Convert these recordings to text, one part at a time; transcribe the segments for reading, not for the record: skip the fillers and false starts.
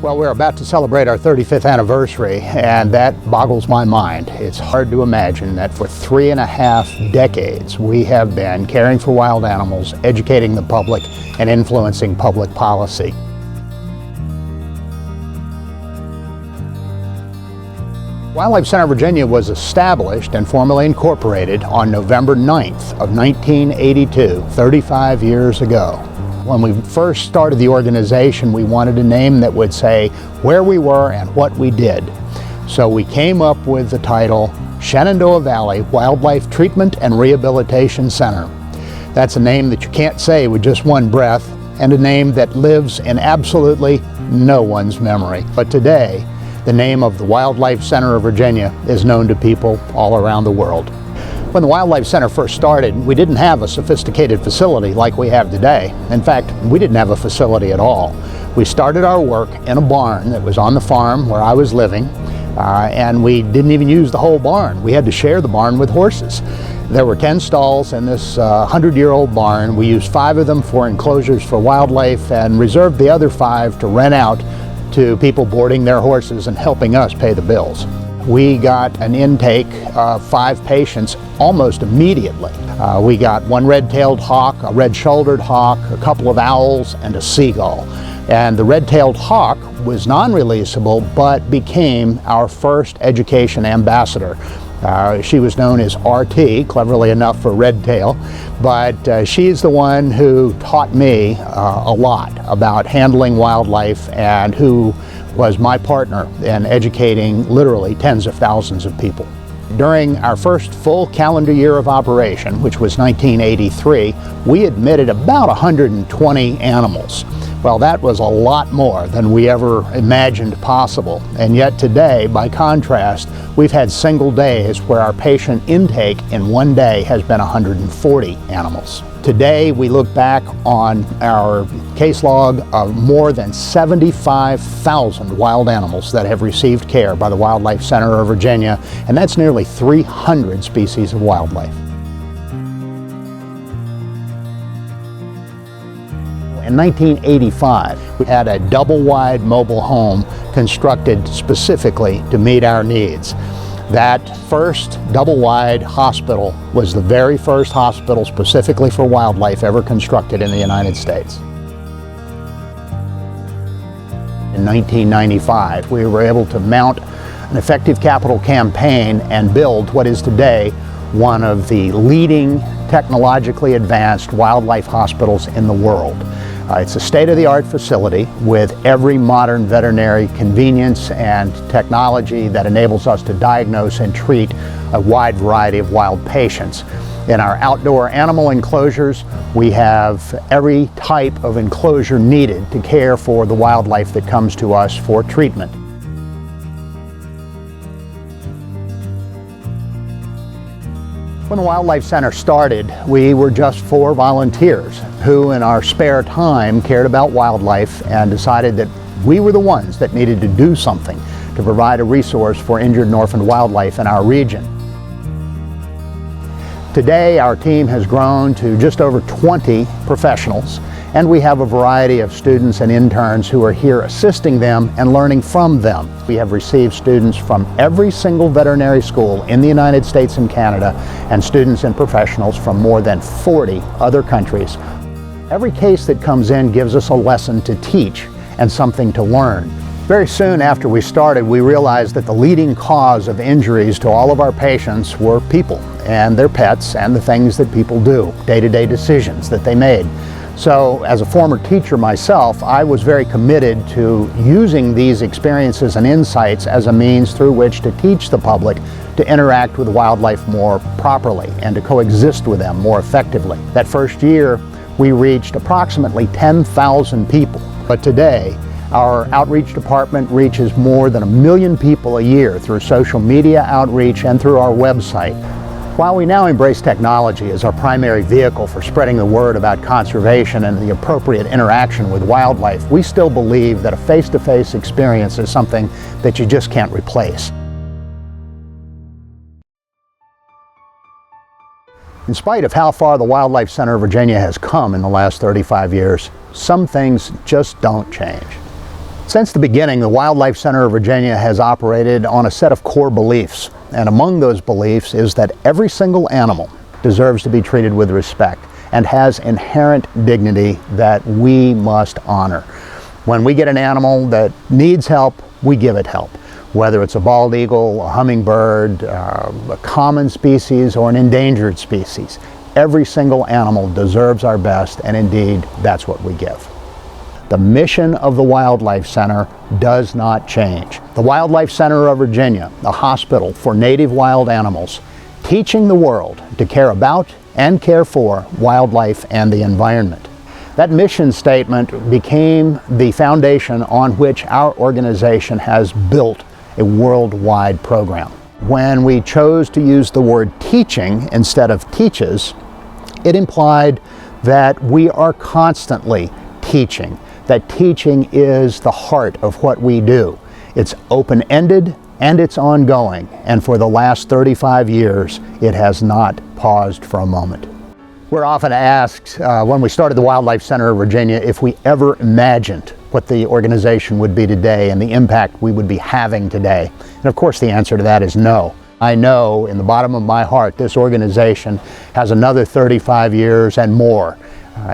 Well, we're about to celebrate our 35th anniversary, and that boggles my mind. It's hard to imagine that for 3.5 decades we have been caring for wild animals, educating the public, and influencing public policy. Wildlife Center of Virginia was established and formally incorporated on November 9th of 1982, 35 years ago. When we first started the organization, we wanted a name that would say where we were and what we did. So we came up with the title Shenandoah Valley Wildlife Treatment and Rehabilitation Center. That's a name that you can't say with just one breath, and a name that lives in absolutely no one's memory. But today, the name of the Wildlife Center of Virginia is known to people all around the world. When the Wildlife Center first started, we didn't have a sophisticated facility like we have today. In fact, we didn't have a facility at all. We started our work in a barn that was on the farm where I was living, and we didn't even use the whole barn. We had to share the barn with horses. There were 10 stalls in this 100-year-old barn. We used 5 of them for enclosures for wildlife and reserved the other 5 to rent out to people boarding their horses and helping us pay the bills. We got an intake of 5 patients almost immediately. We got 1 red-tailed hawk, a red-shouldered hawk, a couple of owls, and a seagull. And the red-tailed hawk was non-releasable but became our first education ambassador. She was known as RT, cleverly enough for red tail, but she's the one who taught me a lot about handling wildlife and who was my partner in educating literally tens of thousands of people. During our first full calendar year of operation, which was 1983, we admitted about 120 animals. Well, that was a lot more than we ever imagined possible. And yet today, by contrast, we've had single days where our patient intake in one day has been 140 animals. Today, we look back on our case log of more than 75,000 wild animals that have received care by the Wildlife Center of Virginia, and that's nearly 300 species of wildlife. In 1985, we had a double-wide mobile home constructed specifically to meet our needs. That first double-wide hospital was the very first hospital specifically for wildlife ever constructed in the United States. In 1995, we were able to mount an effective capital campaign and build what is today one of the leading technologically advanced wildlife hospitals in the world. It's a state-of-the-art facility with every modern veterinary convenience and technology that enables us to diagnose and treat a wide variety of wild patients. In our outdoor animal enclosures, we have every type of enclosure needed to care for the wildlife that comes to us for treatment. When the Wildlife Center started, we were just 4 volunteers who in our spare time cared about wildlife and decided that we were the ones that needed to do something to provide a resource for injured and orphaned wildlife in our region. Today, our team has grown to just over 20 professionals, and we have a variety of students and interns who are here assisting them and learning from them. We have received students from every single veterinary school in the United States and Canada, and students and professionals from more than 40 other countries. Every case that comes in gives us a lesson to teach and something to learn. Very soon after we started, we realized that the leading cause of injuries to all of our patients were people and their pets and the things that people do, day-to-day decisions that they made. So as a former teacher myself, I was very committed to using these experiences and insights as a means through which to teach the public to interact with wildlife more properly and to coexist with them more effectively. That first year, we reached approximately 10,000 people, but today, our outreach department reaches more than 1 million people a year through social media outreach and through our website. While we now embrace technology as our primary vehicle for spreading the word about conservation and the appropriate interaction with wildlife, we still believe that a face-to-face experience is something that you just can't replace. In spite of how far the Wildlife Center of Virginia has come in the last 35 years, some things just don't change. Since the beginning, the Wildlife Center of Virginia has operated on a set of core beliefs, and among those beliefs is that every single animal deserves to be treated with respect and has inherent dignity that we must honor. When we get an animal that needs help, we give it help. Whether it's a bald eagle, a hummingbird, a common species, or an endangered species, every single animal deserves our best, and indeed, that's what we give. The mission of the Wildlife Center does not change. The Wildlife Center of Virginia, a hospital for native wild animals, teaching the world to care about and care for wildlife and the environment. That mission statement became the foundation on which our organization has built a worldwide program. When we chose to use the word teaching instead of teaches, it implied that we are constantly teaching, that teaching is the heart of what we do. It's open-ended and it's ongoing, and for the last 35 years, it has not paused for a moment. We're often asked when we started the Wildlife Center of Virginia if we ever imagined what the organization would be today and the impact we would be having today. And of course the answer to that is no. I know in the bottom of my heart this organization has another 35 years and more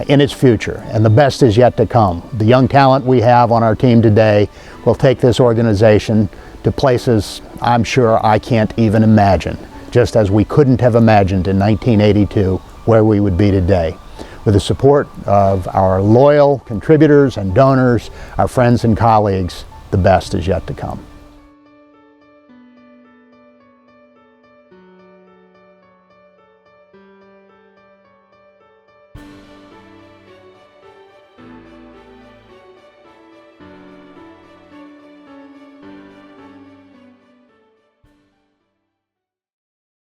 in its future, and the best is yet to come. The young talent we have on our team today will take this organization to places I'm sure I can't even imagine, just as we couldn't have imagined in 1982 where we would be today. With the support of our loyal contributors and donors, our friends and colleagues, the best is yet to come.